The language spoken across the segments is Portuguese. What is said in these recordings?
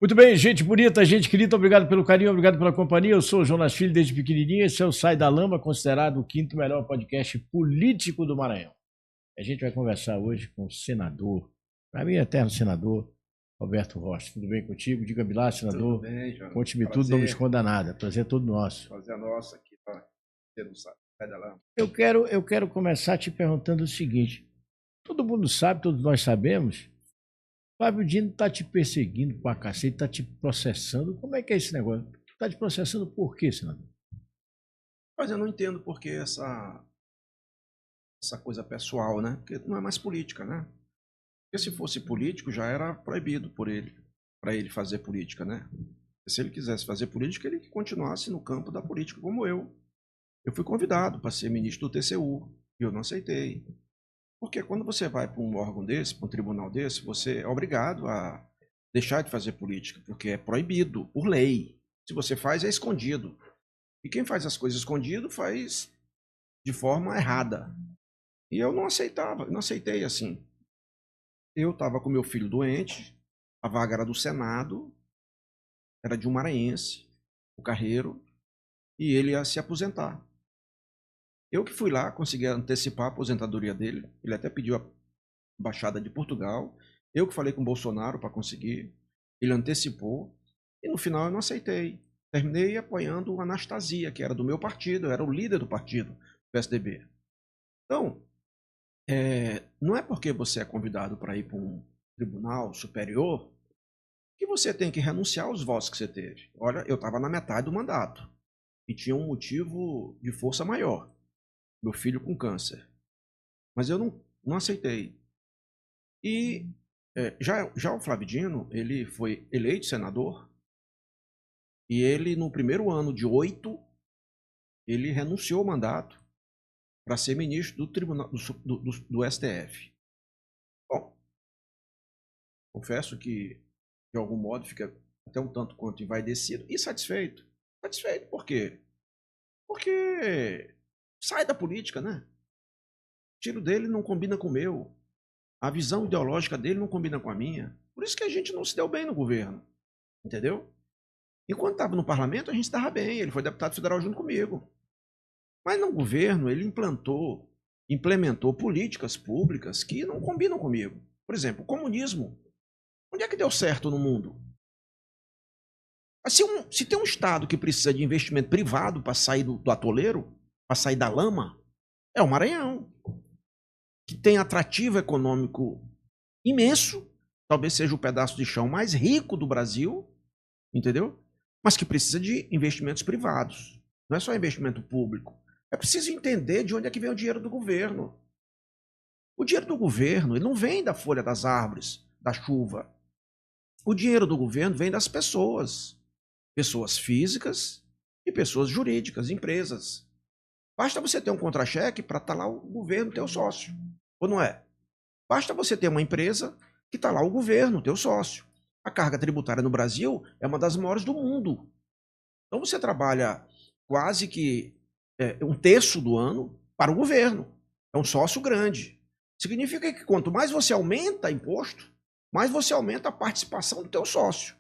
Muito bem, gente bonita, gente querida, obrigado pelo carinho, obrigado pela companhia. Eu sou o Jonas Filho desde pequenininho, esse é o Sai da Lama, considerado o quinto melhor podcast político do Maranhão. A gente vai conversar hoje com o senador, para mim eterno senador, Roberto Rocha. Tudo bem contigo? Diga-me lá, senador. Tudo bem, Jonas. Conte-me tudo, não me esconda nada. Prazer todo nosso. Prazer nosso aqui, para você não sabe. Sai da Lama. Eu quero começar te perguntando o seguinte: todo mundo sabe, todos nós sabemos. Flávio Dino está te perseguindo pra cacete, está te processando. Como é que é esse negócio? Está te processando por quê, senador? Mas eu não entendo por que essa coisa pessoal, né? Porque não é mais política, né? Porque se fosse político, já era proibido para ele fazer política, né? Se ele quisesse fazer política, ele que continuasse no campo da política, como eu. Eu fui convidado para ser ministro do TCU e eu não aceitei. Porque quando você vai para um órgão desse, para um tribunal desse, você é obrigado a deixar de fazer política, porque é proibido por lei. Se você faz, é escondido. E quem faz as coisas escondido faz de forma errada. E eu não aceitava, não aceitei assim. Eu estava com meu filho doente, a vaga era do Senado, era de um maranhense, o Carreiro, e ele ia se aposentar. Eu que fui lá, consegui antecipar a aposentadoria dele, ele até pediu a Embaixada de Portugal, eu que falei com o Bolsonaro para conseguir, ele antecipou, e no final eu não aceitei. Terminei apoiando o Anastasia, que era do meu partido, eu era o líder do partido, PSDB. Então, não é porque você é convidado para ir para um tribunal superior que você tem que renunciar aos votos que você teve. Olha, eu estava na metade do mandato e tinha um motivo de força maior, meu filho com câncer. Mas eu não aceitei. E já o Flávio Dino, ele foi eleito senador e ele, no primeiro ano de 8, ele renunciou ao mandato para ser ministro do Tribunal do STF. Bom, confesso que, de algum modo, fica até um tanto quanto envaidecido e satisfeito. Satisfeito por quê? Porque sai da política, né? O tiro dele não combina com o meu. A visão ideológica dele não combina com a minha. Por isso que a gente não se deu bem no governo. Entendeu? Enquanto estava no parlamento, a gente estava bem. Ele foi deputado federal junto comigo. Mas no governo, ele implementou políticas públicas que não combinam comigo. Por exemplo, o comunismo. Onde é que deu certo no mundo? Se tem um Estado que precisa de investimento privado para sair do atoleiro, para sair da lama, é o Maranhão. Que tem atrativo econômico imenso, talvez seja o pedaço de chão mais rico do Brasil, entendeu? Mas que precisa de investimentos privados. Não é só investimento público. É preciso entender de onde é que vem o dinheiro do governo. O dinheiro do governo ele não vem da folha das árvores, da chuva. O dinheiro do governo vem das pessoas. Pessoas físicas e pessoas jurídicas, empresas. Basta você ter um contra-cheque para estar lá o governo, teu sócio. Ou não é? Basta você ter uma empresa que está lá o governo, teu sócio. A carga tributária no Brasil é uma das maiores do mundo. Então você trabalha quase que um terço do ano para o governo. É um sócio grande. Significa que quanto mais você aumenta imposto, mais você aumenta a participação do teu sócio.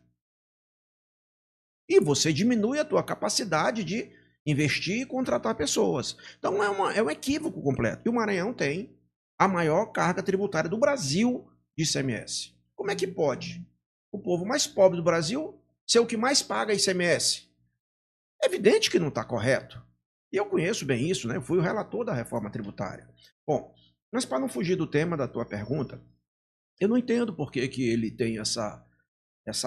E você diminui a tua capacidade de investir e contratar pessoas. Então é um equívoco completo. E o Maranhão tem a maior carga tributária do Brasil de ICMS. Como é que pode o povo mais pobre do Brasil ser o que mais paga ICMS? É evidente que não está correto. E eu conheço bem isso, né? Eu fui o relator da reforma tributária. Bom, mas para não fugir do tema da tua pergunta, eu não entendo por que ele tem essa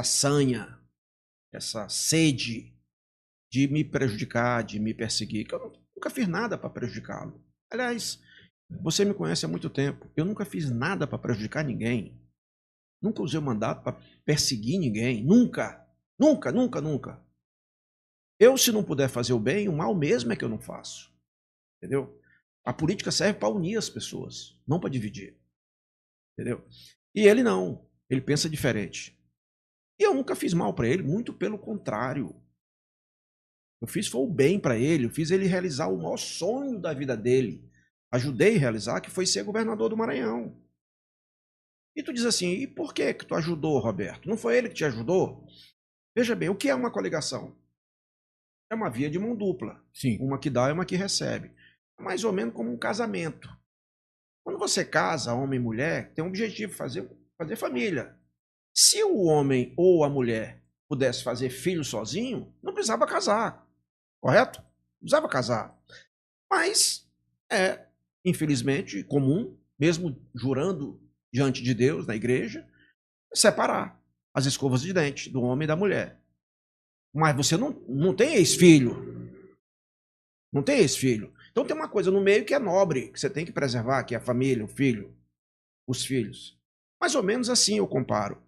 sanha, essa sede de me prejudicar, de me perseguir, que eu nunca fiz nada para prejudicá-lo. Aliás, você me conhece há muito tempo. Eu nunca fiz nada para prejudicar ninguém. Nunca usei o mandato para perseguir ninguém. Nunca. Nunca, nunca, nunca. Eu, se não puder fazer o bem, o mal mesmo é que eu não faço. Entendeu? A política serve para unir as pessoas, não para dividir. Entendeu? E ele não. Ele pensa diferente. E eu nunca fiz mal para ele, muito pelo contrário. Eu fiz foi o bem para ele, eu fiz ele realizar o maior sonho da vida dele. Ajudei a realizar, que foi ser governador do Maranhão. E tu diz assim, e por que tu ajudou, Roberto? Não foi ele que te ajudou? Veja bem, o que é uma coligação? É uma via de mão dupla. Sim. Uma que dá e uma que recebe. É mais ou menos como um casamento. Quando você casa, homem e mulher, tem um objetivo, fazer família. Se o homem ou a mulher pudesse fazer filho sozinho, não precisava casar. Correto? Não precisava casar. Mas é, infelizmente, comum, mesmo jurando diante de Deus, na igreja, separar as escovas de dente do homem e da mulher. Mas você não tem ex-filho. Não tem ex-filho. Então tem uma coisa no meio que é nobre, que você tem que preservar, que é a família, o filho, os filhos. Mais ou menos assim eu comparo.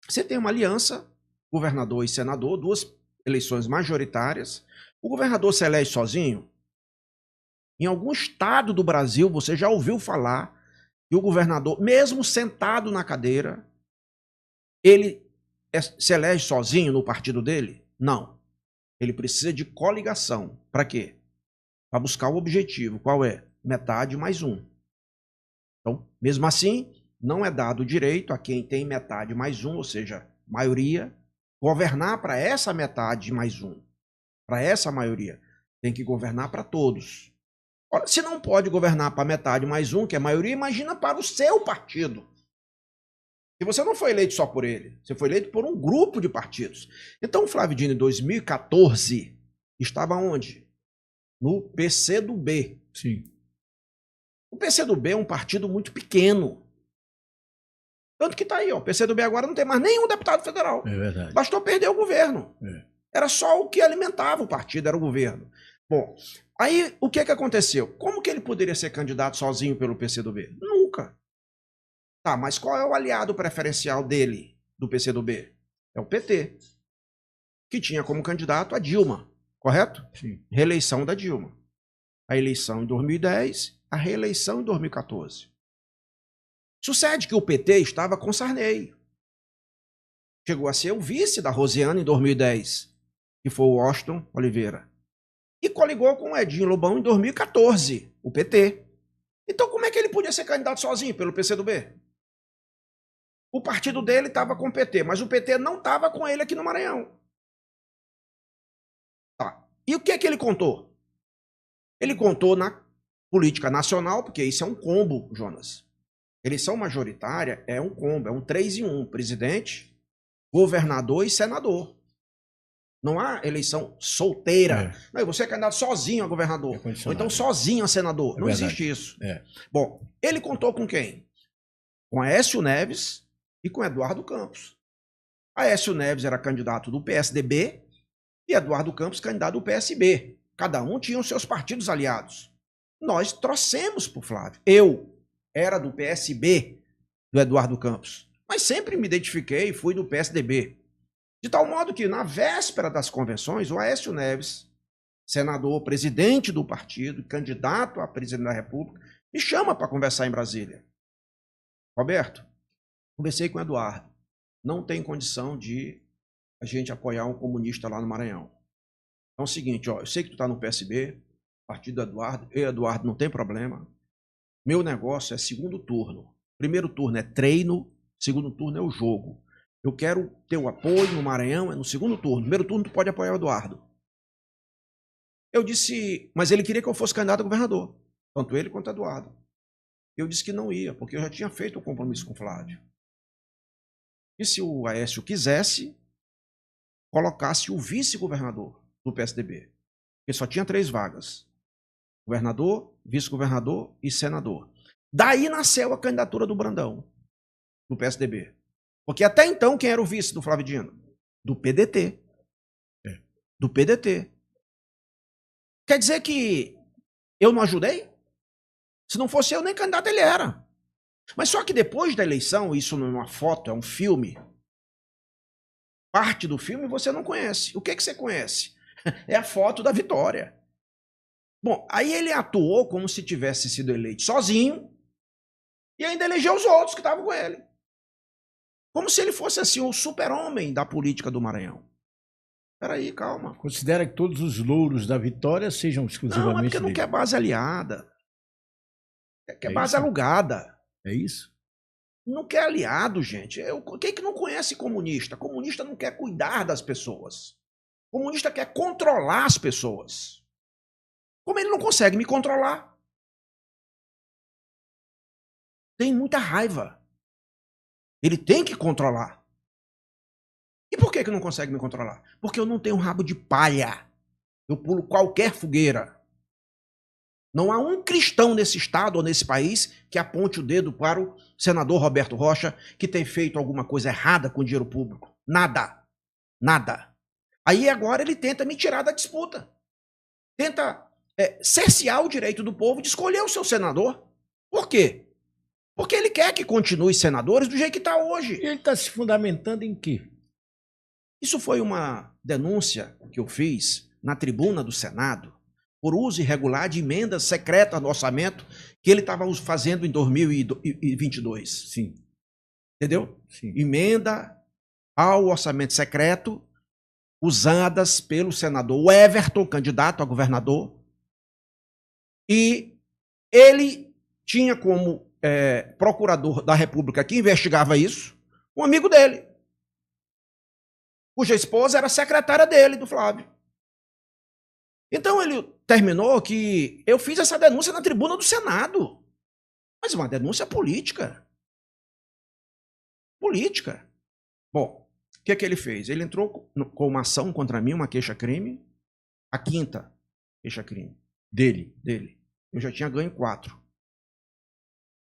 Você tem uma aliança, governador e senador, duas eleições majoritárias. O governador se elege sozinho? Em algum estado do Brasil, você já ouviu falar que o governador, mesmo sentado na cadeira, ele se elege sozinho no partido dele? Não. Ele precisa de coligação. Para quê? Para buscar o objetivo. Qual é? Metade mais um. Então, mesmo assim, não é dado o direito a quem tem metade mais um, ou seja, maioria, governar para essa metade mais um. Para essa maioria. Tem que governar para todos. Ora, se não pode governar para metade mais um, que é a maioria, imagina para o seu partido. E você não foi eleito só por ele, você foi eleito por um grupo de partidos. Então o Flávio Dino, em 2014, estava onde? No PCdoB. Sim. O PCdoB é um partido muito pequeno. Tanto que está aí, ó, o PCdoB agora não tem mais nenhum deputado federal. É verdade. Bastou perder o governo. É. Era só o que alimentava o partido, era o governo. Bom, aí o que aconteceu? Como que ele poderia ser candidato sozinho pelo PCdoB? Nunca. Tá, mas qual é o aliado preferencial dele, do PCdoB? É o PT, que tinha como candidato a Dilma, correto? Sim. Reeleição da Dilma. A eleição em 2010, a reeleição em 2014. Sucede que o PT estava com Sarney. Chegou a ser o vice da Rosiana em 2010, que foi o Washington Oliveira. E coligou com o Edinho Lobão em 2014, o PT. Então como é que ele podia ser candidato sozinho pelo PCdoB? O partido dele estava com o PT, mas o PT não estava com ele aqui no Maranhão. Tá. E o que é que ele contou? Ele contou na política nacional, porque isso é um combo, Jonas. Eleição majoritária é um combo, é um 3 em 1. Presidente, governador e senador. Não há eleição solteira. Não, você é candidato sozinho a governador. Ou então sozinho a senador. Não existe isso. Bom, ele contou com quem? Com Aécio Neves e com Eduardo Campos. Aécio Neves era candidato do PSDB e Eduardo Campos candidato do PSB. Cada um tinha os seus partidos aliados. Nós trouxemos para o Flávio. Eu era do PSB do Eduardo Campos, mas sempre me identifiquei e fui do PSDB. De tal modo que, na véspera das convenções, o Aécio Neves, senador, presidente do partido, candidato a presidente da República, me chama para conversar em Brasília. Roberto, conversei com o Eduardo. Não tem condição de a gente apoiar um comunista lá no Maranhão. Então é o seguinte, ó, eu sei que tu está no PSB, partido do Eduardo, eu e Eduardo não tem problema. Meu negócio é segundo turno. Primeiro turno é treino, segundo turno é o jogo. Eu quero ter o apoio no Maranhão, é no segundo turno. Primeiro turno tu pode apoiar o Eduardo. Eu disse, mas ele queria que eu fosse candidato a governador. Tanto ele quanto o Eduardo. Eu disse que não ia, porque eu já tinha feito um compromisso com o Flávio. E se o Aécio quisesse, colocasse o vice-governador do PSDB. Porque só tinha 3 vagas. Governador, vice-governador e senador. Daí nasceu a candidatura do Brandão, do PSDB. Porque até então, quem era o vice do Flávio Dino? Do PDT. Do PDT. Quer dizer que eu não ajudei? Se não fosse eu, nem candidato ele era. Mas só que depois da eleição, isso não é uma foto, é um filme. Parte do filme você não conhece. O que você conhece? É a foto da vitória. Bom, aí ele atuou como se tivesse sido eleito sozinho e ainda elegeu os outros que estavam com ele. Como se ele fosse assim o super-homem da política do Maranhão. Peraí, calma. Considera que todos os louros da vitória sejam exclusivamente Não, é porque não quer base aliada. Quer base alugada. É isso? não quer aliado, gente. Quem que não conhece comunista? Comunista não quer cuidar das pessoas. Comunista quer controlar as pessoas. Como ele não consegue me controlar, tem muita raiva. Ele tem que controlar. E por que não consegue me controlar? Porque eu não tenho rabo de palha. Eu pulo qualquer fogueira. Não há um cristão nesse estado ou nesse país que aponte o dedo para o senador Roberto Rocha que tem feito alguma coisa errada com o dinheiro público. Nada. Nada. Aí agora ele tenta me tirar da disputa. Tenta cercear o direito do povo de escolher o seu senador. Por quê? Porque ele quer que continue senadores do jeito que está hoje. E ele está se fundamentando em quê? Isso foi uma denúncia que eu fiz na tribuna do Senado por uso irregular de emendas secretas no orçamento que ele estava fazendo em 2022. Sim. Entendeu? Sim. Emenda ao orçamento secreto usadas pelo senador Everton, candidato a governador. E ele tinha como procurador da República que investigava isso, um amigo dele, cuja esposa era secretária dele, do Flávio. Então ele terminou que eu fiz essa denúncia na tribuna do Senado. Mas uma denúncia política. Política. Bom, o que ele fez? Ele entrou com uma ação contra mim, uma queixa-crime, a quinta queixa-crime dele. Eu já tinha ganho 4.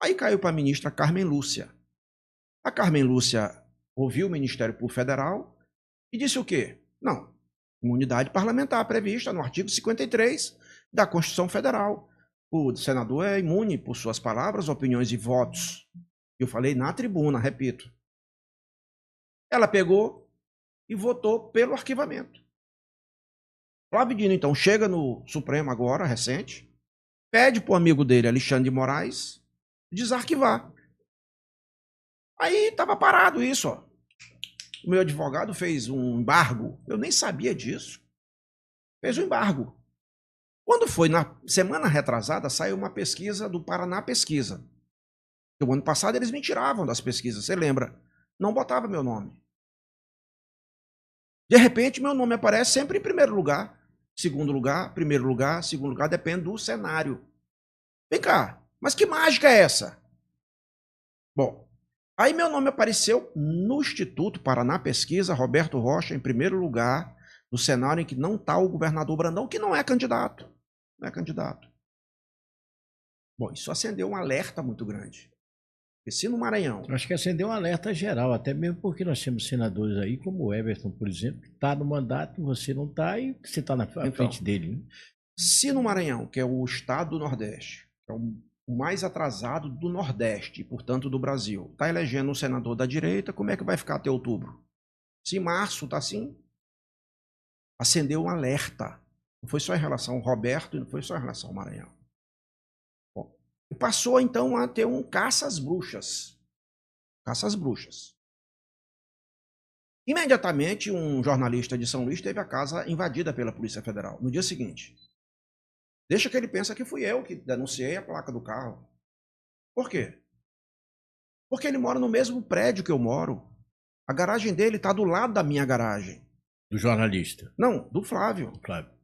Aí caiu para a ministra Carmen Lúcia. A Carmen Lúcia ouviu o Ministério Público Federal e disse o quê? Não, imunidade parlamentar prevista no artigo 53 da Constituição Federal. O senador é imune por suas palavras, opiniões e votos. Eu falei na tribuna, repito. Ela pegou e votou pelo arquivamento. Flávio Dino, então, chega no Supremo agora, recente, pede para o amigo dele, Alexandre de Moraes, desarquivar. Aí estava parado isso, ó. O meu advogado fez um embargo, eu nem sabia disso. Fez um embargo. Quando foi na semana retrasada, saiu uma pesquisa do Paraná Pesquisa. O ano passado eles me tiravam das pesquisas, você lembra? Não botava meu nome. De repente, meu nome aparece sempre em primeiro lugar, segundo lugar, primeiro lugar, segundo lugar, depende do cenário. Vem cá, mas que mágica é essa? Bom, aí meu nome apareceu no Instituto Paraná Pesquisa, Roberto Rocha, em primeiro lugar, no cenário em que não está o governador Brandão, que não é candidato. Não é candidato. Bom, isso acendeu um alerta muito grande. Porque se no Maranhão... Acho que acendeu um alerta geral, até mesmo porque nós temos senadores aí, como o Everton, por exemplo, que está no mandato, você não está e você está na frente dele. Né? Se no Maranhão, que é o estado do Nordeste, que é o mais atrasado do Nordeste, e portanto do Brasil, está elegendo um senador da direita, como é que vai ficar até outubro? Se em março está assim, acendeu um alerta. Não foi só em relação ao Roberto, não foi só em relação ao Maranhão. Bom, passou então a ter um caça às bruxas. Caça às bruxas. Imediatamente, um jornalista de São Luís teve a casa invadida pela Polícia Federal. No dia seguinte. Deixa que ele pensa que fui eu que denunciei a placa do carro. Por quê? Porque ele mora no mesmo prédio que eu moro. A garagem dele está do lado da minha garagem. Do jornalista? Não, do Flávio. Flávio.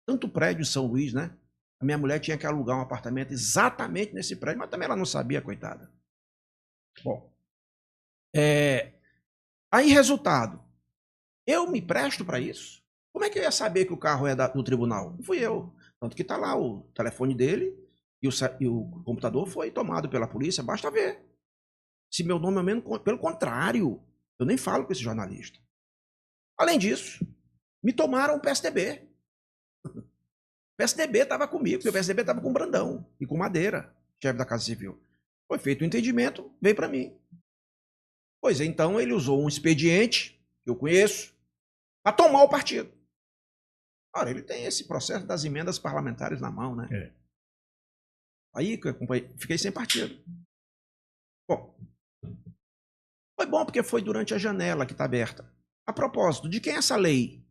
Tanto prédio em São Luís, né? A minha mulher tinha que alugar um apartamento exatamente nesse prédio, mas também ela não sabia, coitada. Bom, aí resultado, eu me presto para isso? Como é que eu ia saber que o carro é do tribunal? Não fui eu. Tanto que está lá o telefone dele e o computador foi tomado pela polícia, basta ver. Se meu nome é menos... Pelo contrário, eu nem falo com esse jornalista. Além disso, me tomaram o PSDB. O PSDB estava comigo, porque o PSDB estava com o Brandão e com Madeira, chefe da Casa Civil. Foi feito um entendimento, veio para mim. Pois então ele usou um expediente, que eu conheço, para tomar o partido. Ora, ele tem esse processo das emendas parlamentares na mão, né? É. Aí fiquei sem partido. Bom, foi bom porque foi durante a janela que está aberta. A propósito, de quem é essa lei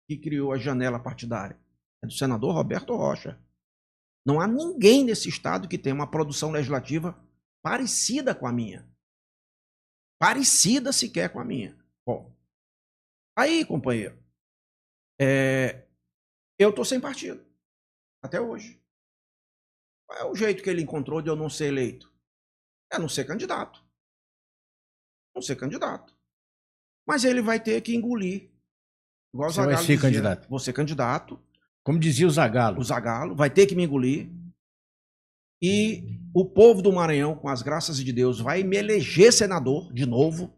que criou a janela partidária? É do senador Roberto Rocha. Não há ninguém nesse estado que tenha uma produção legislativa parecida com a minha. Parecida sequer com a minha. Bom, aí, companheiro, eu tô sem partido. Até hoje. Qual é o jeito que ele encontrou de eu não ser eleito? É não ser candidato. Não ser candidato. Mas ele vai ter que engolir. Igual o Você vai Zagallo ser dizia, candidato. vou ser candidato. Como dizia o Zagallo. O Zagallo vai ter que me engolir. E o povo do Maranhão, com as graças de Deus, vai me eleger senador de novo.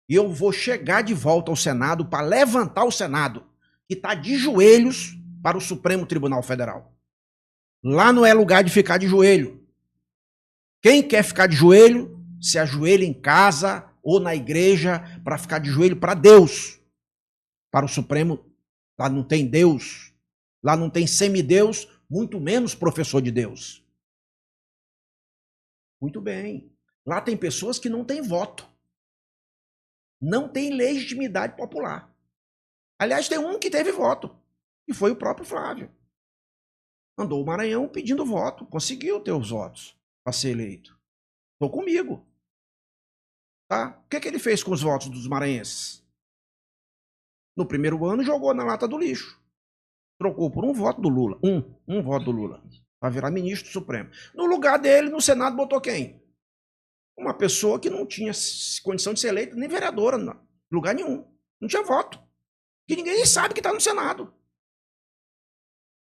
E eu vou chegar de volta ao Senado para levantar o Senado, que está de joelhos para o Supremo Tribunal Federal. Lá não é lugar de ficar de joelho. Quem quer ficar de joelho, se ajoelha em casa ou na igreja para ficar de joelho para Deus. Para o Supremo, lá não tem Deus. Lá não tem semideus, muito menos professor de Deus. Muito bem. Lá tem pessoas que não têm voto. Não tem legitimidade popular. Aliás, tem um que teve voto, que foi o próprio Flávio. Andou o Maranhão pedindo voto, conseguiu ter os votos para ser eleito. Estou comigo. Tá? O que ele fez com os votos dos maranhenses? No primeiro ano, jogou na lata do lixo. Trocou por um voto do Lula. Um voto do Lula. Para virar ministro do Supremo. No lugar dele, no Senado, botou quem? Uma pessoa que não tinha condição de ser eleita, nem vereadora, em lugar nenhum. Não tinha voto. Que ninguém sabe que está no Senado.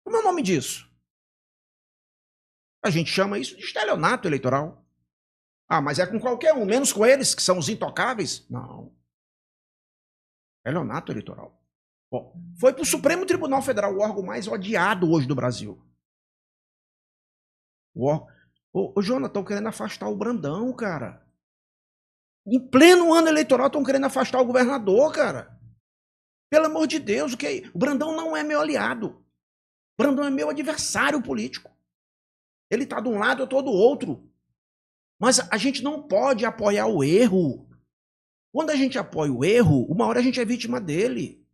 Como é o nome disso? A gente chama isso de estelionato eleitoral. Ah, mas é com qualquer um, menos com eles, que são os intocáveis? Não. Estelionato eleitoral. Bom, foi para o Supremo Tribunal Federal, o órgão mais odiado hoje do Brasil. Ô, Jonathan, estão querendo afastar o Brandão, cara. Em pleno ano eleitoral, estão querendo afastar o governador, cara. Pelo amor de Deus, o Brandão não é meu aliado. O Brandão é meu adversário político. Ele está de um lado, eu estou do outro. Mas a gente não pode apoiar o erro. Quando a gente apoia o erro, uma hora a gente é vítima dele.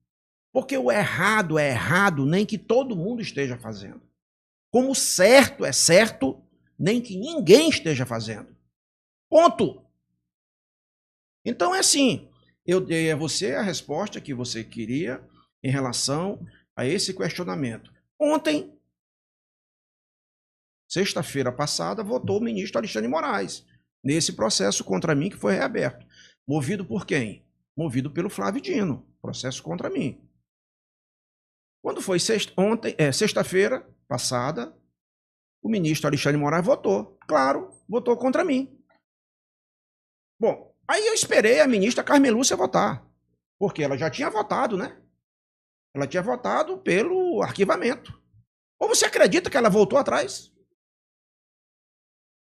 Porque o errado é errado, nem que todo mundo esteja fazendo. Como o certo é certo, nem que ninguém esteja fazendo. Ponto. Então é assim, eu dei a você a resposta que você queria em relação a esse questionamento. Ontem, sexta-feira passada, votou o ministro Alexandre de Moraes nesse processo contra mim que foi reaberto. Movido por quem? Movido pelo Flávio Dino. Processo contra mim. Quando foi sexta-feira passada, o ministro Alexandre de Moraes votou. Claro, votou contra mim. Bom, aí eu esperei a ministra Carmen Lúcia votar. Porque ela já tinha votado, né? Ela tinha votado pelo arquivamento. Ou você acredita que ela voltou atrás?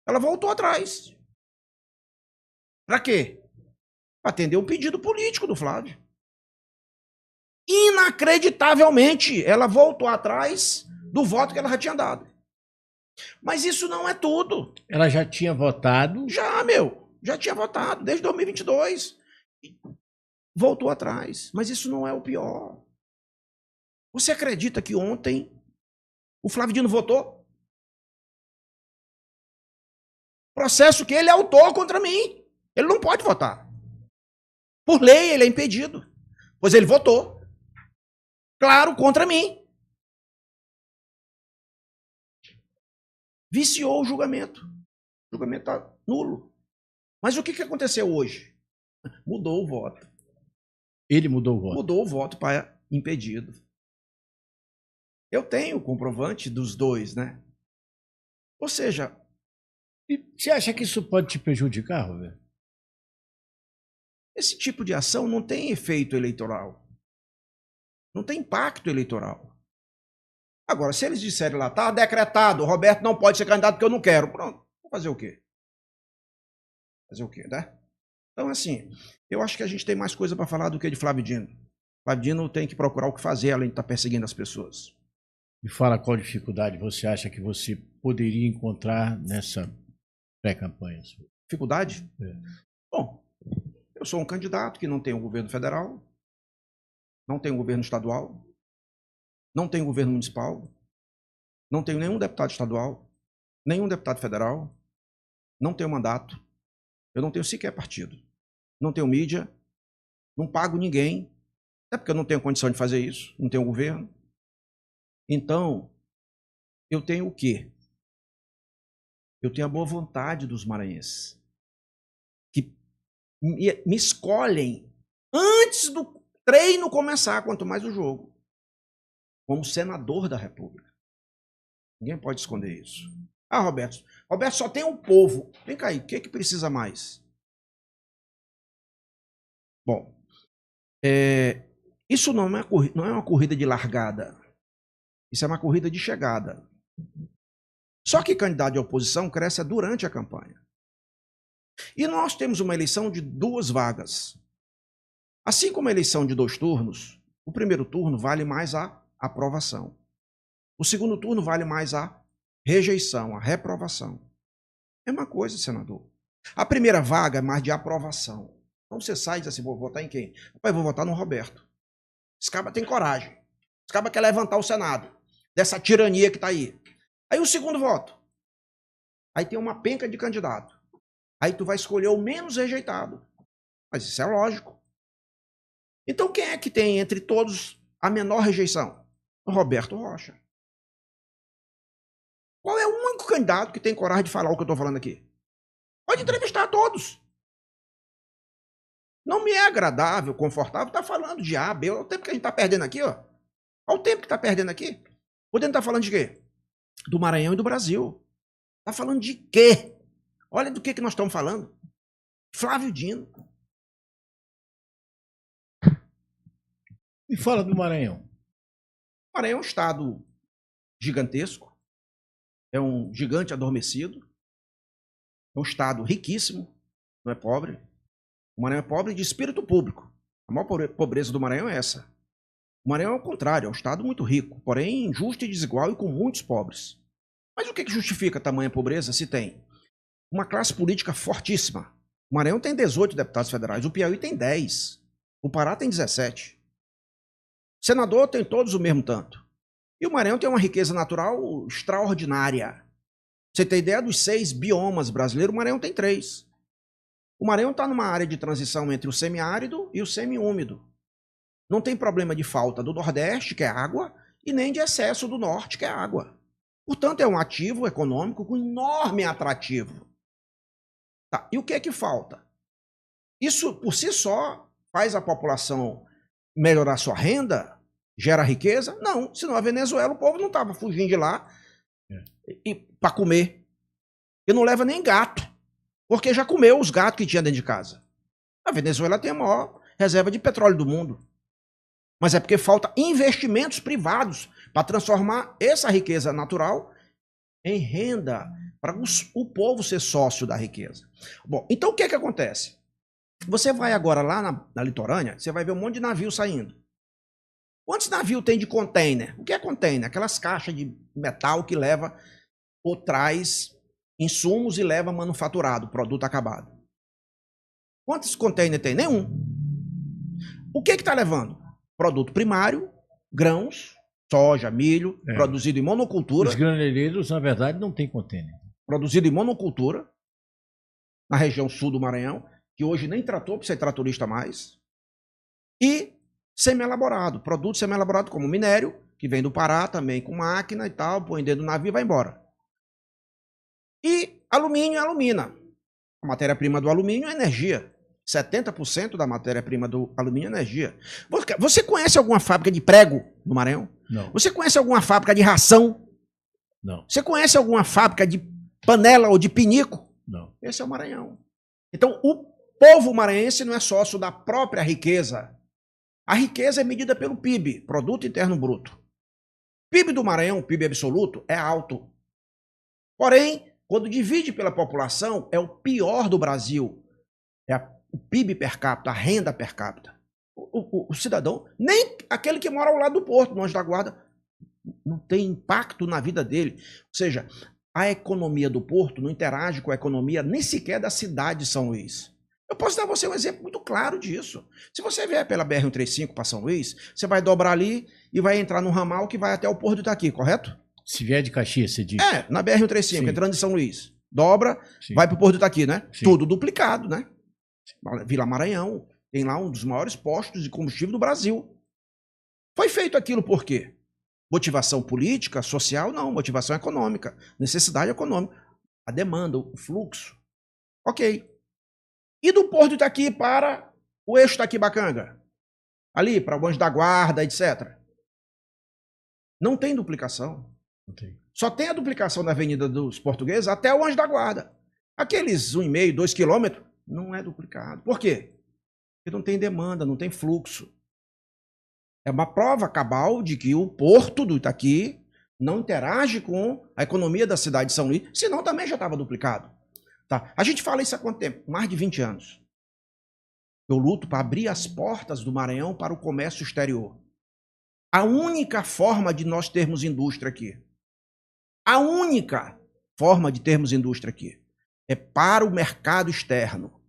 Ela voltou atrás. Para quê? Para atender um pedido político do Flávio. Inacreditavelmente, ela voltou atrás do voto que ela já tinha dado. Mas isso não é tudo. Ela já tinha votado? Já tinha votado desde 2022. Voltou atrás. Mas isso não é o pior. Você acredita que ontem o Flávio Dino votou? Processo que ele autor contra mim. Ele não pode votar. Por lei, ele é impedido. Pois ele votou. Claro, contra mim. Viciou o julgamento. O julgamento está nulo. Mas o que aconteceu hoje? Mudou o voto. Ele mudou o voto. Mudou o voto para impedido. Eu tenho o comprovante dos dois, né? Ou seja... E você acha que isso pode te prejudicar, Roberto? Esse tipo de ação não tem efeito eleitoral. Não tem impacto eleitoral. Agora, se eles disserem lá, tá decretado, o Roberto não pode ser candidato porque eu não quero. Pronto, vou fazer o quê? Fazer o quê, né? Então, assim, eu acho que a gente tem mais coisa para falar do que de Flávio Dino. Flávio Dino tem que procurar o que fazer, além de estar perseguindo as pessoas. Me fala qual dificuldade você acha que você poderia encontrar nessa pré-campanha. Dificuldade? Bom, eu sou um candidato que não tem um governo federal, não tem um governo estadual, não tem um governo municipal, não tenho nenhum deputado estadual, nenhum deputado federal, não tenho mandato, eu não tenho sequer partido, não tenho mídia, não pago ninguém, até porque eu não tenho condição de fazer isso, não tenho governo. Então, eu tenho o quê? Eu tenho a boa vontade dos maranhenses, que me escolhem antes do treino começar, quanto mais o jogo, como senador da República. Ninguém pode esconder isso. Ah, Roberto, só tem um povo. Vem cá aí, o que precisa mais? Bom, isso não é uma corrida de largada. Isso é uma corrida de chegada. Só que candidato de oposição cresce durante a campanha. E nós temos uma eleição de 2 vagas. Assim como a eleição de 2 turnos, o primeiro turno vale mais a aprovação. O segundo turno vale mais a rejeição, a reprovação. É uma coisa, senador. A primeira vaga é mais de aprovação. Então você sai e diz assim, vou votar em quem? Pai, vou votar no Roberto. Esse cara tem coragem. Esse cara quer levantar o Senado dessa tirania que está aí. Aí o segundo voto. Aí tem uma penca de candidato. Aí tu vai escolher o menos rejeitado. Mas isso é lógico. Então quem é que tem entre todos a menor rejeição? O Roberto Rocha. Qual é o único candidato que tem coragem de falar o que eu estou falando aqui? Pode entrevistar todos. Não me é agradável, confortável, estar falando de A, B. Olha o tempo que a gente está perdendo aqui, ó. Olha o tempo que está perdendo aqui. Podendo estar falando de quê? Do Maranhão e do Brasil. Está falando de quê? Olha do que nós estamos falando. Flávio Dino. E fala do Maranhão. O Maranhão é um estado gigantesco. É um gigante adormecido. É um estado riquíssimo. Não é pobre. O Maranhão é pobre de espírito público. A maior pobreza do Maranhão é essa. O Maranhão é o contrário, é um estado muito rico, porém injusto e desigual e com muitos pobres. Mas o que justifica a tamanha pobreza se tem uma classe política fortíssima? O Maranhão tem 18 deputados federais, o Piauí tem 10, o Pará tem 17. O senador tem todos o mesmo tanto. E o Maranhão tem uma riqueza natural extraordinária. Você tem ideia dos 6 biomas brasileiros, o Maranhão tem 3. O Maranhão está numa área de transição entre o semiárido e o semiúmido. Não tem problema de falta do Nordeste, que é água, e nem de excesso do Norte, que é água. Portanto, é um ativo econômico com enorme atrativo. Tá, e o que é que falta? Isso, por si só, faz a população melhorar sua renda? Gera riqueza? Não, senão a Venezuela, o povo não estava fugindo de lá para comer. E não leva nem gato, porque já comeu os gatos que tinha dentro de casa. A Venezuela tem a maior reserva de petróleo do mundo. Mas é porque falta investimentos privados para transformar essa riqueza natural em renda, para o povo ser sócio da riqueza. Bom, então o que é que acontece? Você vai agora lá na litorânea, você vai ver um monte de navio saindo. Quantos navios tem de container? O que é container? Aquelas caixas de metal que leva ou traz insumos e leva manufaturado, produto acabado. Quantos containers tem? Nenhum. O que está levando? Produto primário, grãos, soja, milho, produzido em monocultura. Os graneleiros, na verdade, não tem contêiner. Produzido em monocultura, na região sul do Maranhão, que hoje nem tratou para ser tratorista mais. E semi-elaborado, produto semi-elaborado como minério, que vem do Pará também com máquina e tal, põe dentro do navio e vai embora. E alumínio e alumina. A matéria-prima do alumínio é energia. 70% da matéria-prima do alumínio é energia. Você conhece alguma fábrica de prego no Maranhão? Não. Você conhece alguma fábrica de ração? Não. Você conhece alguma fábrica de panela ou de pinico? Não. Esse é o Maranhão. Então, o povo maranhense não é sócio da própria riqueza. A riqueza é medida pelo PIB, Produto Interno Bruto. O PIB do Maranhão, PIB absoluto, é alto. Porém, quando divide pela população, é o pior do Brasil. É o PIB per capita, a renda per capita. O cidadão, nem aquele que mora ao lado do porto, no Anjo da Guarda, não tem impacto na vida dele. Ou seja, a economia do porto não interage com a economia nem sequer da cidade de São Luís. Eu posso dar a você um exemplo muito claro disso. Se você vier pela BR-135 para São Luís, você vai dobrar ali e vai entrar no ramal que vai até o Porto de Itaqui, correto? Se vier de Caxias, você diz. Na BR-135, entrando em São Luís. dobra, Sim. vai para o Porto do Itaqui, né? Sim. Tudo duplicado, né? Vila Maranhão tem lá um dos maiores postos de combustível do Brasil. Foi feito aquilo por quê? Motivação política, social? Não, motivação econômica, necessidade econômica, a demanda, o fluxo. Ok. E do Porto do Itaqui para o eixo Itaquibacanga? Ali, para o Anjo da Guarda, etc. Não tem duplicação. Okay. Só tem a duplicação da Avenida dos Portugueses até o Anjo da Guarda. Aqueles 1,5, 2 quilômetros, não é duplicado. Por quê? Porque não tem demanda, não tem fluxo. É uma prova cabal de que o Porto do Itaqui não interage com a economia da cidade de São Luís, senão também já estava duplicado. Tá? A gente fala isso há quanto tempo? Mais de 20 anos. Eu luto para abrir as portas do Maranhão para o comércio exterior. A única forma de nós termos indústria aqui, a única forma de termos indústria aqui é para o mercado externo.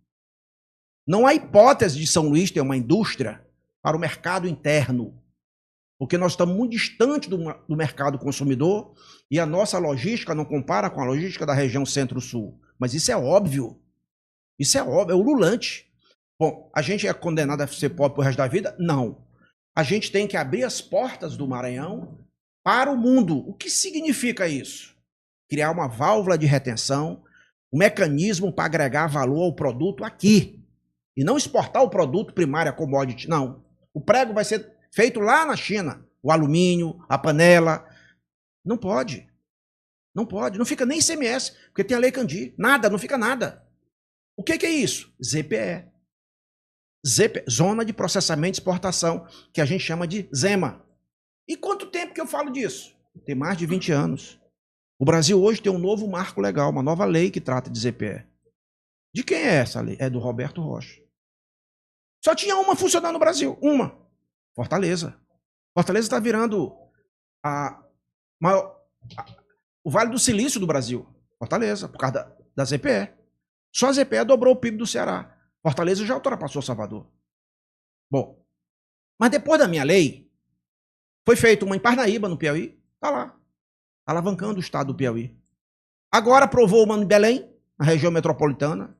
Não há hipótese de São Luís ter uma indústria para o mercado interno, porque nós estamos muito distante do mercado consumidor e a nossa logística não compara com a logística da região centro-sul. Mas isso é óbvio. Isso é óbvio, é ululante. Bom, a gente é condenado a ser pobre pro resto da vida? Não. A gente tem que abrir as portas do Maranhão para o mundo. O que significa isso? Criar uma válvula de retenção, um mecanismo para agregar valor ao produto aqui. E não exportar o produto primário, a commodity, não. O prego vai ser feito lá na China. O alumínio, a panela. Não pode. Não pode. Não fica nem ICMS, porque tem a Lei Candir. Nada, não fica nada. O que é isso? ZPE. Zona de Processamento e Exportação, que a gente chama de ZEMA. E quanto tempo que eu falo disso? Tem mais de 20 anos. O Brasil hoje tem um novo marco legal, uma nova lei que trata de ZPE. De quem é essa lei? É do Roberto Rocha. Só tinha uma funcionando no Brasil. Uma. Fortaleza. Fortaleza está virando o Vale do Silício do Brasil. Fortaleza, por causa da ZPE. Só a ZPE dobrou o PIB do Ceará. Fortaleza já ultrapassou Salvador. Bom, mas depois da minha lei, foi feita uma em Parnaíba, no Piauí. Está lá. Alavancando o estado do Piauí. Agora aprovou uma em Belém, na região metropolitana.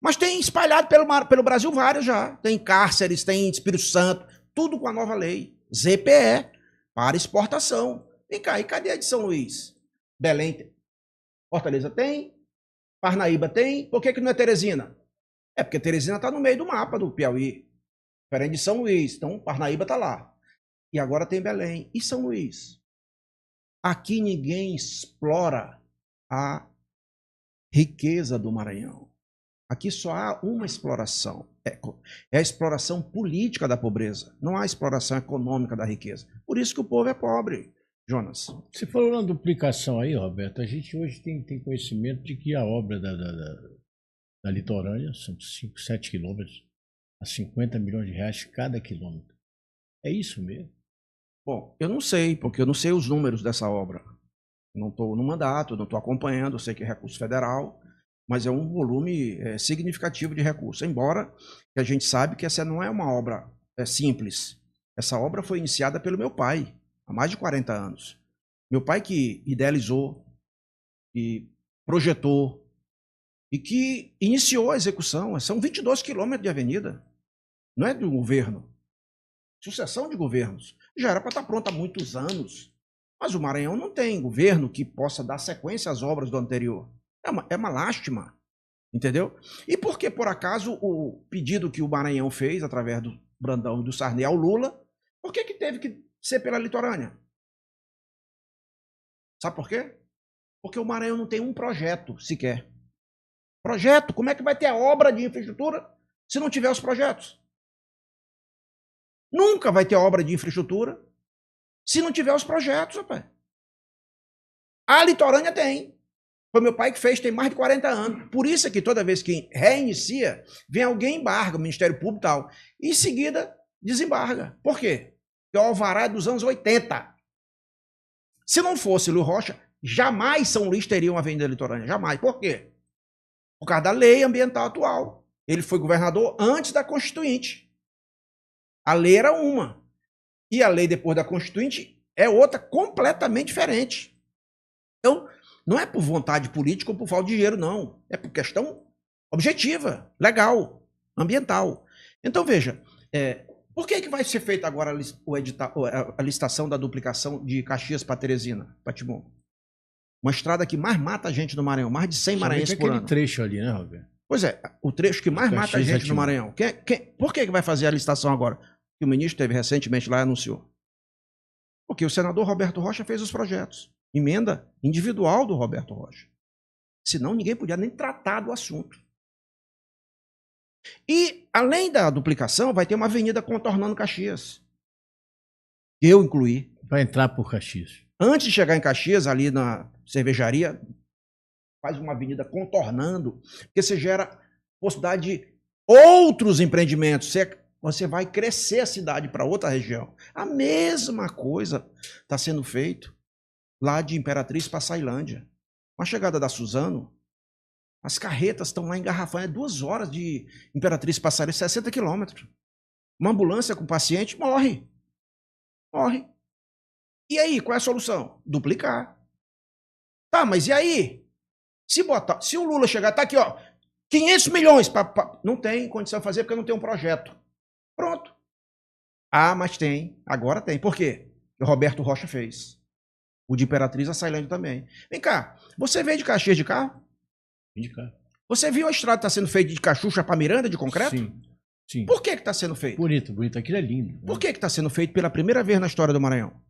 Mas tem espalhado pelo Brasil várias já. Tem Cárceres, tem Espírito Santo, tudo com a nova lei. ZPE, para exportação. Vem cá, e cadê a de São Luís? Belém tem. Fortaleza tem. Parnaíba tem. Por que não é Teresina? É porque Teresina está no meio do mapa do Piauí. Diferente de São Luís. Então, Parnaíba está lá. E agora tem Belém. E São Luís? Aqui ninguém explora a riqueza do Maranhão. Aqui só há uma exploração. É a exploração política da pobreza. Não há exploração econômica da riqueza. Por isso que o povo é pobre, Jonas. Você falou na duplicação aí, Roberto. A gente hoje tem conhecimento de que a obra da litorânea são 5, 7 quilômetros a 50 milhões de reais cada quilômetro. É isso mesmo? Bom, eu não sei, porque eu não sei os números dessa obra. Não estou no mandato, não estou acompanhando, eu sei que é recurso federal, mas é um volume significativo de recursos. Embora que a gente sabe que essa não é uma obra simples. Essa obra foi iniciada pelo meu pai, há mais de 40 anos. Meu pai que idealizou, e projetou, e que iniciou a execução. São 22 quilômetros de avenida. Não é do governo. Sucessão de governos. Já era para estar pronta há muitos anos. Mas o Maranhão não tem governo que possa dar sequência às obras do anterior. É uma lástima. Entendeu? E por que, por acaso, o pedido que o Maranhão fez, através do Brandão e do Sarney ao Lula, por que teve que ser pela litorânea? Sabe por quê? Porque o Maranhão não tem um projeto sequer. Projeto? Como é que vai ter a obra de infraestrutura se não tiver os projetos? Nunca vai ter obra de infraestrutura se não tiver os projetos, rapaz. A litorânea tem. Foi meu pai que fez, tem mais de 40 anos. Por isso é que toda vez que reinicia, vem alguém e embarga, o Ministério Público e tal. E em seguida, desembarga. Por quê? Porque o alvará é dos anos 80. Se não fosse Luiz Rocha, jamais São Luís teria uma avenida litorânea. Jamais. Por quê? Por causa da lei ambiental atual. Ele foi governador antes da Constituinte. A lei era uma. E a lei depois da Constituinte é outra completamente diferente. Então, Não é por vontade política ou por falta de dinheiro, não. É por questão objetiva, legal, ambiental. Então, veja, por que vai ser feita agora a licitação da duplicação de Caxias para Teresina, para Timon? Uma estrada que mais mata a gente no Maranhão, mais de 100 maranhenses por ano. Aquele trecho ali, né, Roberto? Pois é, o trecho que mais mata a gente no Maranhão. Por que vai fazer a licitação agora? Que o ministro teve recentemente lá e anunciou. Porque o senador Roberto Rocha fez os projetos. Emenda individual do Roberto Rocha. Senão ninguém podia nem tratar do assunto. E, além da duplicação, vai ter uma avenida contornando Caxias. Eu incluí. Vai entrar por Caxias. Antes de chegar em Caxias, ali na cervejaria, faz uma avenida contornando, porque você gera possibilidade de outros empreendimentos. Você vai crescer a cidade para outra região. A mesma coisa está sendo feito lá de Imperatriz para Sailândia. Com a chegada da Suzano, as carretas estão lá engarrafando. É 2 horas de Imperatriz para Sailândia, 60 quilômetros. Uma ambulância com paciente morre. Morre. E aí, qual é a solução? Duplicar. Tá, mas e aí? Se o Lula chegar, tá aqui, ó, 500 milhões, não tem condição de fazer porque não tem um projeto. Pronto. Ah, mas tem. Agora tem. Por quê? O Roberto Rocha fez. O de Imperatriz, a Sailândia também. Vem cá, você veio de Caxias de carro? Vim de carro. Você viu a estrada que está sendo feita de Cachucha para Miranda, de concreto? Sim. Por que está sendo feito? Bonito. Aquilo é lindo. Por que está sendo feito pela primeira vez na história do Maranhão?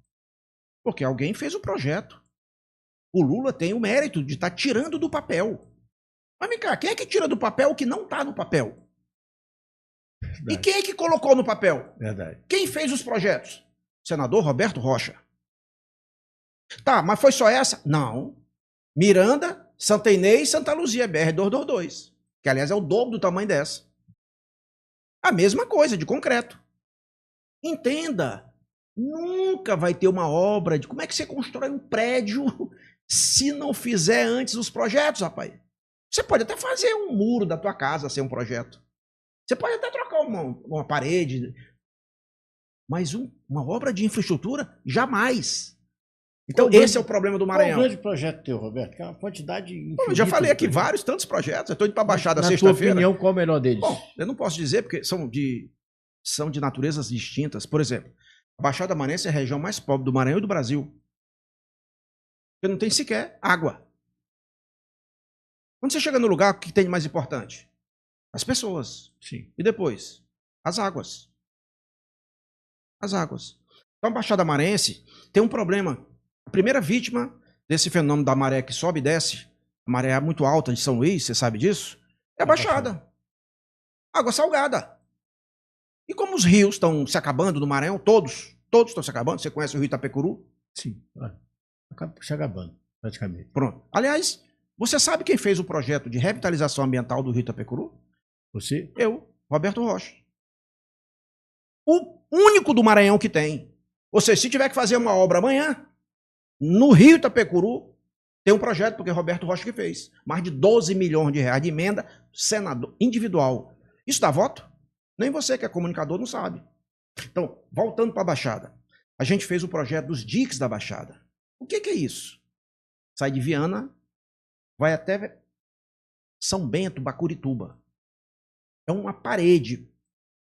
Porque alguém fez o projeto. O Lula tem o mérito de estar tirando do papel. Mas vem cá, quem é que tira do papel o que não está no papel? Verdade. E quem é que colocou no papel? Verdade. Quem fez os projetos? Senador Roberto Rocha. Tá, mas foi só essa? Não. Miranda, Santa Inês e Santa Luzia, BR-222. Que, aliás, é o dobro do tamanho dessa. A mesma coisa, de concreto. Entenda. Nunca vai ter uma obra de... Como é que você constrói um prédio se não fizer antes os projetos, rapaz? Você pode até fazer um muro da tua casa sem um projeto. Você pode até trocar uma parede. Mas uma obra de infraestrutura, jamais. Então, esse é o problema do Maranhão. Qual o grande projeto teu, Roberto? Que é uma quantidade infinita. Eu já falei aqui vários, tantos projetos. Eu estou indo para a Baixada sexta-feira. Na tua opinião, qual é o melhor deles? Bom, eu não posso dizer, porque são de naturezas distintas. Por exemplo, a Baixada Maranhense é a região mais pobre do Maranhão e do Brasil. Porque não tem sequer água. Quando você chega no lugar, o que tem de mais importante? As pessoas. Sim. E depois? As águas. As águas. Então a Baixada Maranhense tem um problema. A primeira vítima desse fenômeno da maré que sobe e desce, a maré muito alta de São Luís, você sabe disso? É a Baixada. Água salgada. E como os rios estão se acabando no Maranhão, todos estão se acabando. Você conhece o rio Itapecuru? Sim. Acaba se acabando, praticamente. Pronto. Aliás, você sabe quem fez o projeto de revitalização ambiental do rio Itapecuru? Você? Eu, Roberto Rocha. O único do Maranhão que tem. Ou seja, se tiver que fazer uma obra amanhã, no rio Itapecuru, tem um projeto, porque é Roberto Rocha que fez. Mais de 12 milhões de reais de emenda, senador, individual. Isso dá voto? Nem você que é comunicador não sabe. Então, voltando para a Baixada. A gente fez o projeto dos diques da Baixada. O que é isso? Sai de Viana, vai até São Bento, Bacurituba. É uma parede.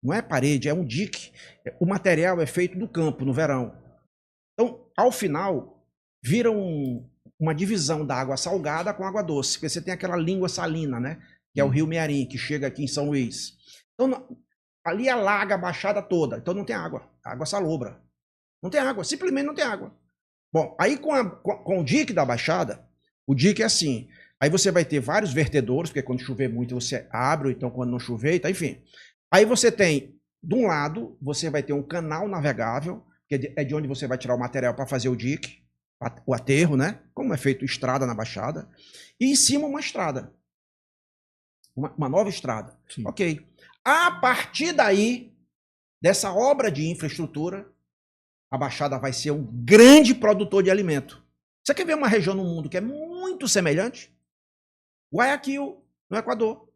Não é parede, é um dique. O material é feito do campo, no verão. Então, ao final, vira uma divisão da água salgada com água doce. Porque você tem aquela língua salina, né? Que é o rio Mearim, que chega aqui em São Luís. Então, ali alaga a Baixada toda. Então não tem água. Água salobra. Não tem água. Simplesmente não tem água. Bom, aí com o dique da Baixada, o dique é assim. Aí você vai ter vários vertedouros, porque quando chover muito você abre, ou então quando não chover, tá, enfim. Aí você tem, de um lado, você vai ter um canal navegável, que é de onde você vai tirar o material para fazer o dique, o aterro, né? Como é feito estrada na Baixada. E em cima uma estrada. Uma nova estrada. Sim. Ok. A partir daí, dessa obra de infraestrutura, a Baixada vai ser um grande produtor de alimento. Você quer ver uma região no mundo que é muito semelhante? Guayaquil, no Equador. O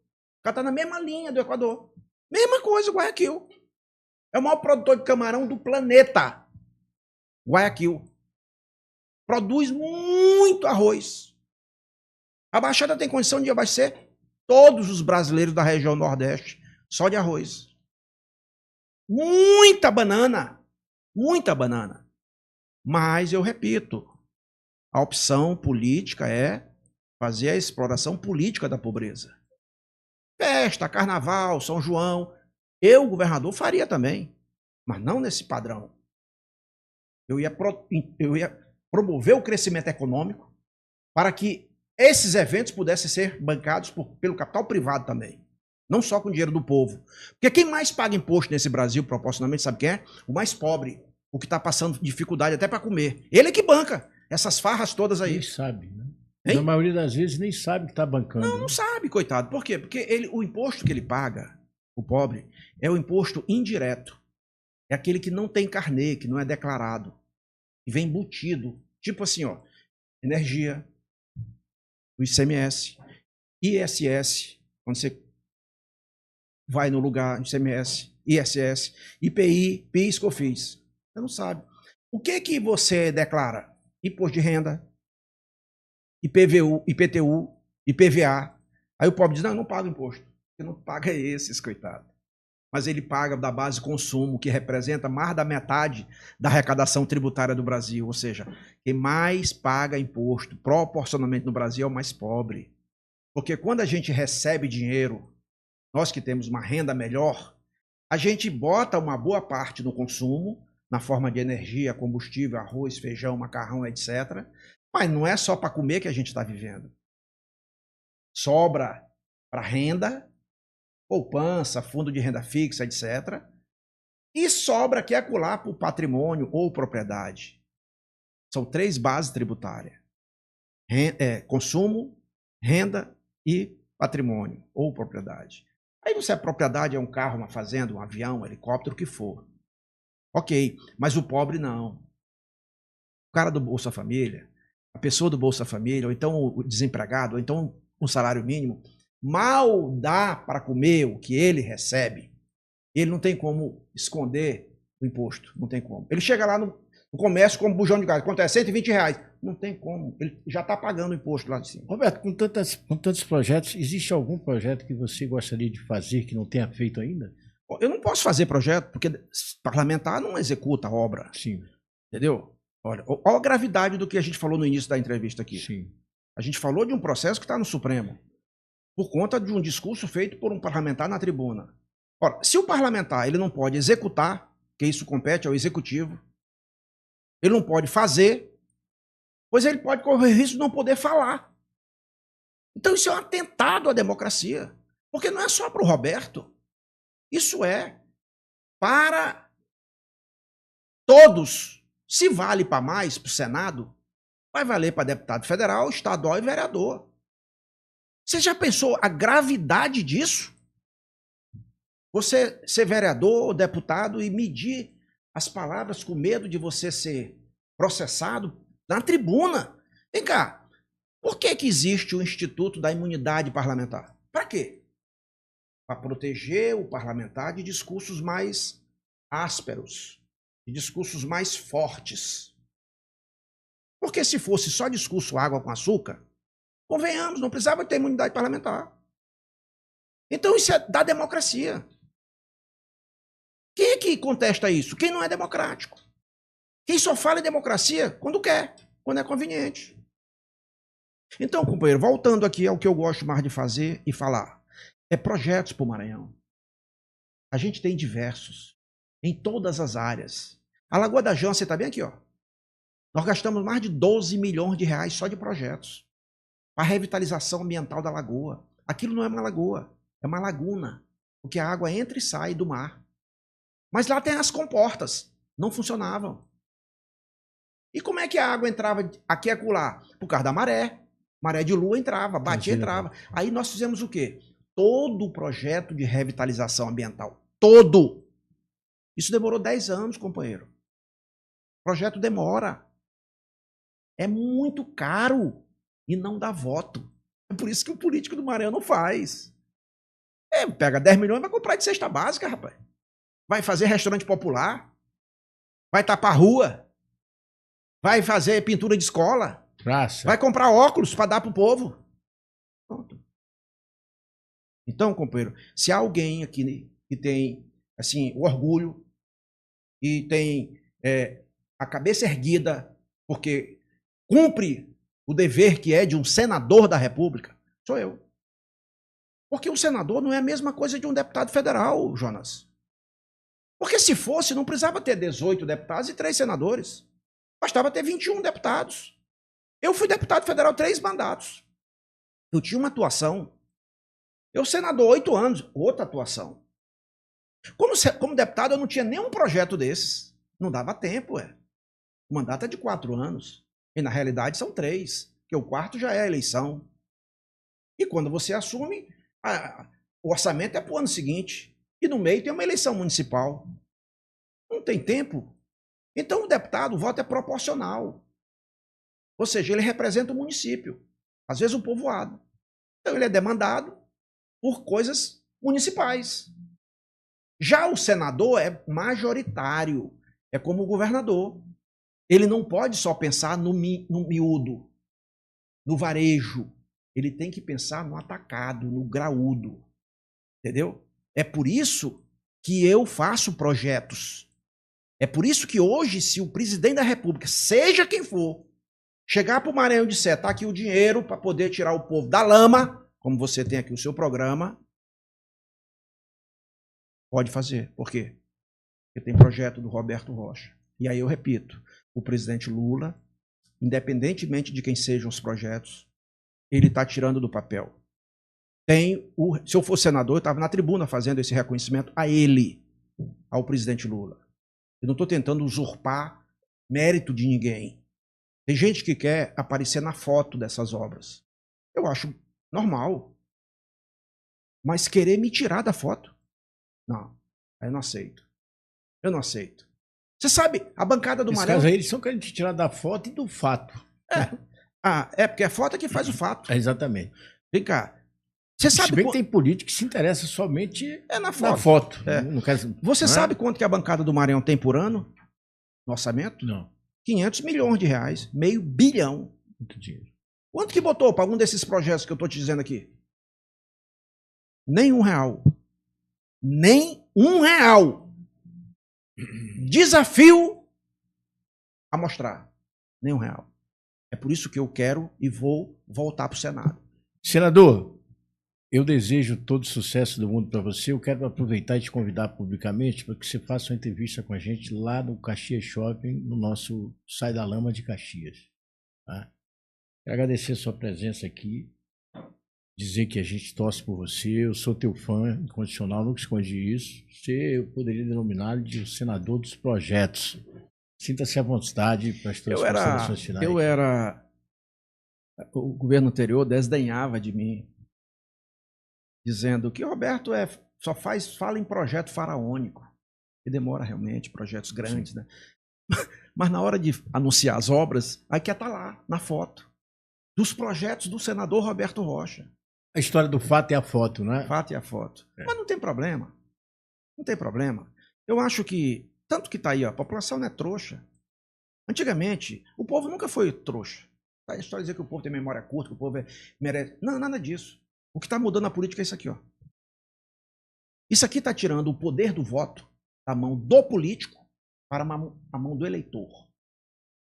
cara está na mesma linha do Equador. Mesma coisa, Guayaquil. É o maior produtor de camarão do planeta. Guayaquil. Produz muito arroz. A Baixada tem condição de abastecer todos os brasileiros da região Nordeste só de arroz. Muita banana. Muita banana. Mas, eu repito, a opção política é fazer a exploração política da pobreza. Festa, carnaval, São João. Eu, governador, faria também. Mas não nesse padrão. Eu ia promover o crescimento econômico para que esses eventos pudessem ser bancados pelo capital privado também. Não só com o dinheiro do povo. Porque quem mais paga imposto nesse Brasil, proporcionalmente, sabe quem é? O mais pobre. O que está passando dificuldade até para comer. Ele é que banca essas farras todas aí. Nem sabe, né? Hein? Na maioria das vezes nem sabe que está bancando. Não, não sabe, coitado. Por quê? Porque o imposto que ele paga, o pobre, é o imposto indireto. É aquele que não tem carnê, que não é declarado. E vem embutido. Tipo assim, ó. Energia, o ICMS, ISS, quando você vai no lugar, ICMS, ISS, IPI, PIS, COFINS. Você não sabe. O que você declara? Imposto de renda, IPVU, IPTU, IPVA. Aí o pobre diz, não, eu não pago imposto. Você não paga esses, coitado. Mas ele paga da base consumo, que representa mais da metade da arrecadação tributária do Brasil. Ou seja, quem mais paga imposto proporcionalmente no Brasil é o mais pobre. Porque quando a gente recebe dinheiro, nós que temos uma renda melhor, a gente bota uma boa parte no consumo, na forma de energia, combustível, arroz, feijão, macarrão, etc. Mas não é só para comer que a gente está vivendo. Sobra para renda, poupança, fundo de renda fixa, etc. E sobra que acolá para o patrimônio ou propriedade. São 3 bases tributárias. Consumo, renda e patrimônio ou propriedade. Aí você, a propriedade é um carro, uma fazenda, um avião, um helicóptero, o que for. Ok, mas o pobre não. O cara do Bolsa Família, a pessoa do Bolsa Família, ou então o desempregado, ou então um salário mínimo, mal dá para comer o que ele recebe. Ele não tem como esconder o imposto, não tem como. Ele chega lá no comércio como bujão de gás, quanto é? R$120. Não tem como, ele já está pagando o imposto lá de cima. Roberto, com tantos projetos, existe algum projeto que você gostaria de fazer que não tenha feito ainda? Eu não posso fazer projeto, porque parlamentar não executa a obra. Sim. Entendeu? Olha a gravidade do que a gente falou no início da entrevista aqui. Sim. A gente falou de um processo que está no Supremo, por conta de um discurso feito por um parlamentar na tribuna. Ora, se o parlamentar ele não pode executar, que isso compete ao executivo, ele não pode fazer, pois ele pode correr risco de não poder falar. Então isso é um atentado à democracia. Porque não é só para o Roberto. Isso é para todos. Se vale para mais, para o Senado, vai valer para deputado federal, estadual e vereador. Você já pensou a gravidade disso? Você ser vereador ou deputado e medir as palavras com medo de você ser processado na tribuna. Vem cá, por que existe o Instituto da Imunidade Parlamentar? Para quê? Para proteger o parlamentar de discursos mais ásperos, de discursos mais fortes. Porque se fosse só discurso água com açúcar, convenhamos, não precisava ter imunidade parlamentar. Então isso é da democracia. Quem é que contesta isso? Quem não é democrático. Quem só fala em democracia quando quer, quando é conveniente. Então, companheiro, voltando aqui ao que eu gosto mais de fazer e falar. É projetos para o Maranhão. A gente tem diversos, em todas as áreas. A Lagoa da Jância está bem aqui, ó. Nós gastamos mais de 12 milhões de reais só de projetos para a revitalização ambiental da lagoa. Aquilo não é uma lagoa, é uma laguna, porque a água entra e sai do mar. Mas lá tem as comportas, não funcionavam. E como é que a água entrava aqui e acolá? Por causa da maré. Maré de lua entrava, batia, entrava. Aí nós fizemos o quê? Todo o projeto de revitalização ambiental. Todo! Isso demorou 10 anos, companheiro. O projeto demora. É muito caro e não dá voto. É por isso que o político do Maranhão não faz. Pega 10 milhões e vai comprar de cesta básica, rapaz. Vai fazer restaurante popular. Vai tapar rua. Vai fazer pintura de escola. Praça. Vai comprar óculos para dar pro povo. Pronto. Então, companheiro, se há alguém aqui que tem assim, o orgulho e tem a cabeça erguida, porque cumpre o dever que é de um senador da República, sou eu. Porque um senador não é a mesma coisa de um deputado federal, Jonas. Porque se fosse, não precisava ter 18 deputados e 3 senadores. Bastava ter 21 deputados. Eu fui deputado federal 3 mandatos. Eu tinha uma atuação. Eu senador 8 anos, outra atuação. Como deputado, eu não tinha nenhum projeto desses. Não dava tempo, O mandato é de 4 anos. E na realidade são 3, porque o quarto já é a eleição. E quando você assume, o orçamento é para o ano seguinte. E no meio tem uma eleição municipal. Não tem tempo. Então o deputado, o voto é proporcional. Ou seja, ele representa o município. Às vezes o povoado. Então ele é demandado por coisas municipais. Já o senador é majoritário. É como o governador. Ele não pode só pensar no miúdo, no varejo. Ele tem que pensar no atacado, no graúdo. Entendeu? É por isso que eu faço projetos. É por isso que hoje, se o presidente da República, seja quem for, chegar para o Maranhão e disser, tá aqui o dinheiro para poder tirar o povo da lama, como você tem aqui o seu programa, pode fazer. Por quê? Porque tem projeto do Roberto Rocha. E aí eu repito, o presidente Lula, independentemente de quem sejam os projetos, ele está tirando do papel. Se eu fosse senador, eu estava na tribuna fazendo esse reconhecimento a ele, ao presidente Lula. Eu não estou tentando usurpar mérito de ninguém. Tem gente que quer aparecer na foto dessas obras. Eu acho normal. Mas querer me tirar da foto? Não, aí eu não aceito. Eu não aceito. Você sabe, a bancada do Maranhão... Caso aí, eles são querendo te tirar da foto e do fato. Porque a foto é que faz o fato. Exatamente. Vem cá. Você sabe se bem que tem político que se interessa somente na foto. Não quer... Você sabe quanto que a bancada do Maranhão tem por ano? No orçamento? Não. 500 milhões de reais. Meio bilhão. Muito dinheiro. Quanto que botou para algum desses projetos que eu estou te dizendo aqui? Nem R$1. Nem R$1. Desafio a mostrar. Nem R$1. É por isso que eu quero e vou voltar para o Senado. Senador, eu desejo todo o sucesso do mundo para você. Eu quero aproveitar e te convidar publicamente para que você faça uma entrevista com a gente lá no Caxias Shopping, no nosso Sai da Lama de Caxias. Tá? Quero agradecer a sua presença aqui, dizer que a gente torce por você. Eu sou teu fã incondicional, nunca escondi isso. Eu poderia denominá-lo de senador dos projetos. Sinta-se à vontade para as suas considerações finais. O governo anterior desdenhava de mim, dizendo que Roberto só fala em projeto faraônico, que demora realmente, projetos grandes, né? Mas na hora de anunciar as obras, aí quer estar lá, na foto, dos projetos do senador Roberto Rocha. A história do fato é a foto, né? O fato é a foto. Mas não tem problema. Não tem problema. Eu acho que, tanto que está aí, a população não é trouxa. Antigamente, o povo nunca foi trouxa. A história de dizer que o povo tem memória curta, que o povo merece... Não, nada disso. O que está mudando na política é isso aqui, ó. Isso aqui está tirando o poder do voto da mão do político para a mão do eleitor.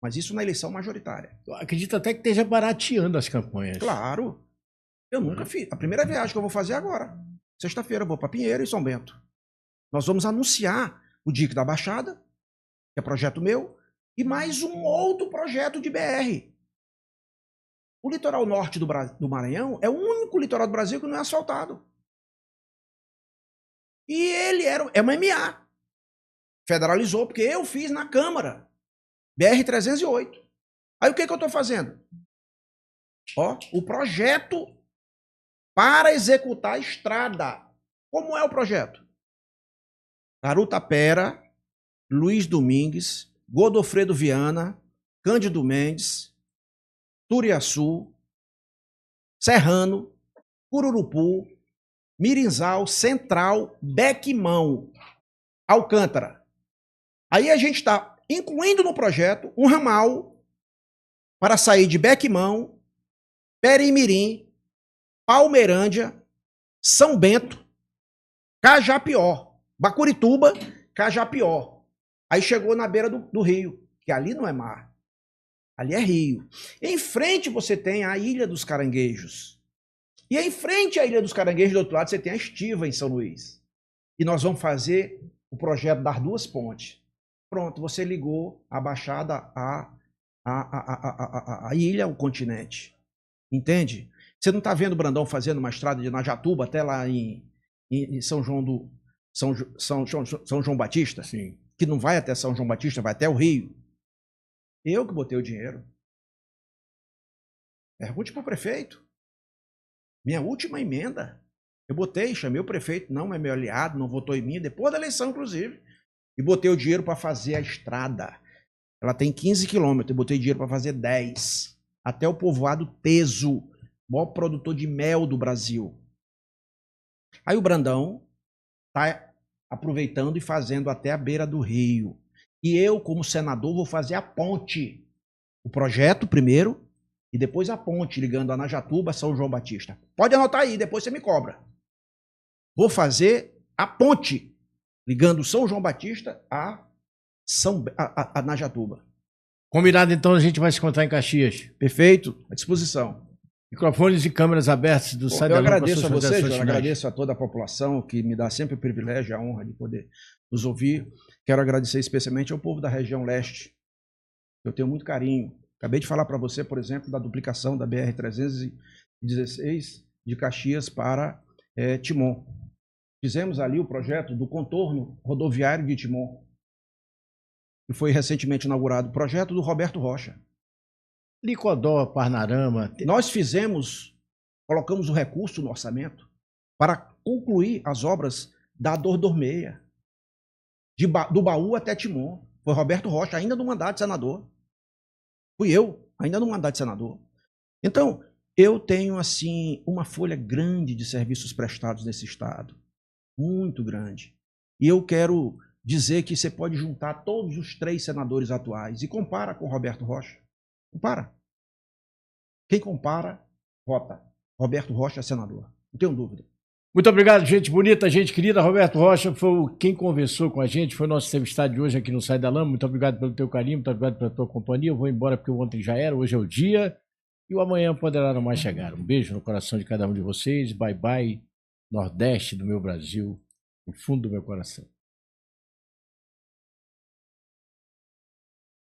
Mas isso na eleição majoritária. Eu acredito até que esteja barateando as campanhas. Claro. Eu nunca fiz. A primeira viagem que eu vou fazer é agora. Sexta-feira eu vou para Pinheiro e São Bento. Nós vamos anunciar o DIC da Baixada, que é projeto meu, e mais um outro projeto de BR. O litoral norte do Maranhão é o único litoral do Brasil que não é asfaltado. E ele é uma MA. Federalizou, porque eu fiz na Câmara. BR-308. Aí o que eu estou fazendo? Ó, o projeto para executar a estrada. Como é o projeto? Garutapera, Luiz Domingues, Godofredo Viana, Cândido Mendes, Turiaçu, Serrano, Cururupu, Mirinzal, Central, Bequimão, Alcântara. Aí a gente está incluindo no projeto um ramal para sair de Bequimão, Perimirim, Palmeirândia, São Bento, Cajapió, Bacurituba, Cajapió. Aí chegou na beira do rio, que ali não é mar, ali é rio. Em frente você tem a Ilha dos Caranguejos. E em frente à Ilha dos Caranguejos, do outro lado, você tem a Estiva, em São Luís. E nós vamos fazer o projeto das 2 pontes. Pronto, você ligou a Baixada à ilha, o continente. Entende? Você não está vendo o Brandão fazendo uma estrada de Najatuba até lá em São João São João Batista? Sim. Que não vai até São João Batista, vai até o Rio. Eu que botei o dinheiro. Pergunte para o prefeito. Minha última emenda. Eu botei, chamei o prefeito, não é meu aliado, não votou em mim, depois da eleição, inclusive. E botei o dinheiro para fazer a estrada. Ela tem 15 quilômetros, eu botei dinheiro para fazer 10. Até o povoado Teso, maior produtor de mel do Brasil. Aí o Brandão está aproveitando e fazendo até a beira do rio. E eu, como senador, vou fazer a ponte. O projeto primeiro e depois a ponte, ligando a Najatuba a São João Batista. Pode anotar aí, depois você me cobra. Vou fazer a ponte, ligando São João Batista a Najatuba. Combinado, então, a gente vai se encontrar em Caxias. Perfeito? À disposição. Microfones e câmeras abertas do Sai da Lama. Eu agradeço a vocês, eu agradeço a toda a população que me dá sempre o privilégio e a honra de poder nos ouvir. Quero agradecer especialmente ao povo da região leste. Eu tenho muito carinho. Acabei de falar para você, por exemplo, da duplicação da BR-316 de Caxias para Timon. Fizemos ali o projeto do contorno rodoviário de Timon, que foi recentemente inaugurado, o projeto do Roberto Rocha. Licodó, Parnarama. Nós colocamos o recurso no orçamento para concluir as obras da Dordormeia, do Baú até Timon. Foi Roberto Rocha, ainda no mandato de senador. Fui eu, ainda no mandato de senador. Então, eu tenho, assim, uma folha grande de serviços prestados nesse estado. Muito grande. E eu quero dizer que você pode juntar todos os 3 senadores atuais e compara com Roberto Rocha. Compara. Quem compara, vota. Roberto Rocha é senador. Não tenho dúvida. Muito obrigado, gente bonita, gente querida. Roberto Rocha foi quem conversou com a gente, foi o nosso entrevistado de hoje aqui no Sai da Lama. Muito obrigado pelo teu carinho, muito obrigado pela tua companhia. Eu vou embora porque ontem já era, hoje é o dia. E o amanhã poderá não mais chegar. Um beijo no coração de cada um de vocês. Bye, bye, Nordeste do meu Brasil, no fundo do meu coração.